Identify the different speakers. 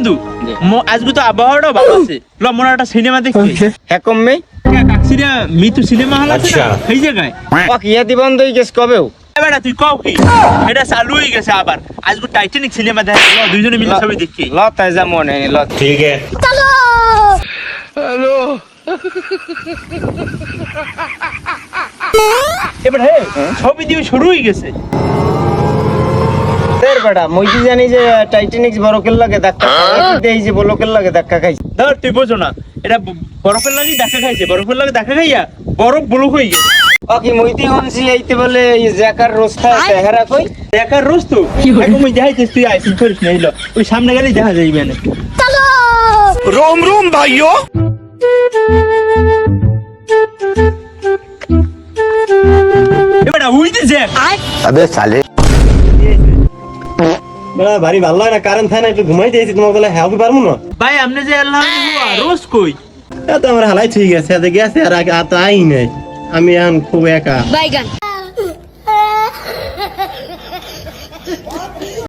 Speaker 1: বন্ধু আজকে তো আবহাওয়াটা ভালো আছে ল মনে একটা সিনেমা দেখি
Speaker 2: হ্যাঁ কমবে
Speaker 1: কাকসিরা মিতু সিনেমা হল আছে না এই জায়গায়
Speaker 2: ইয়াদি বন্ধ হয়ে গেছে কবেও
Speaker 1: এবারে তুই কও কি এটা চালু হয়ে গেছে আবার আজকে টাইটানিক সিনেমা দেখা দুইজনে মিলে ছবি দেখি
Speaker 2: ল তাই যা মনে ল
Speaker 3: ठीक है
Speaker 1: এবার হে ছবি দিয়ে শুরু হয়ে গেছে
Speaker 2: তোর বেটা মই কি জানি যে টাইটানিক বরফের লাগে ধাক্কা খাইছে এই যে বলকের লাগে ধাক্কা খাইছে
Speaker 1: ধর তুই বোঝো না এটা বরফের লাগে দেখা খাইছে বরফের লাগে দেখা খাইয়া বরফ ব্লক হয়ে গেছে
Speaker 2: ওকে মইতে হনছি এইতে বলে এই জাকার রোস্তা চেহারা কই
Speaker 1: দেখার রোজ তো এখন মই দেখাইছিস তুই আইসিন করিস না এলো ওই সামনে গেলেই দেখা যাইবে না
Speaker 3: रोम रोम भाइयों
Speaker 1: এবারে উইতে যে
Speaker 3: अबे साले
Speaker 4: বড়া ভারী ভালো লাগে না কারেন্ট থাকে না একটু ঘুমাই দিয়েছি তোমাকে বলে হ্যাঁ কি পারবো না
Speaker 1: ভাই আপনি যে আল্লাহ রোজ কই
Speaker 4: তা তো আমার হালাই ঠিক আছে আজ গেছে আর আগে আর তো আই নাই আমি এখন খুব একা
Speaker 5: Bye, gun.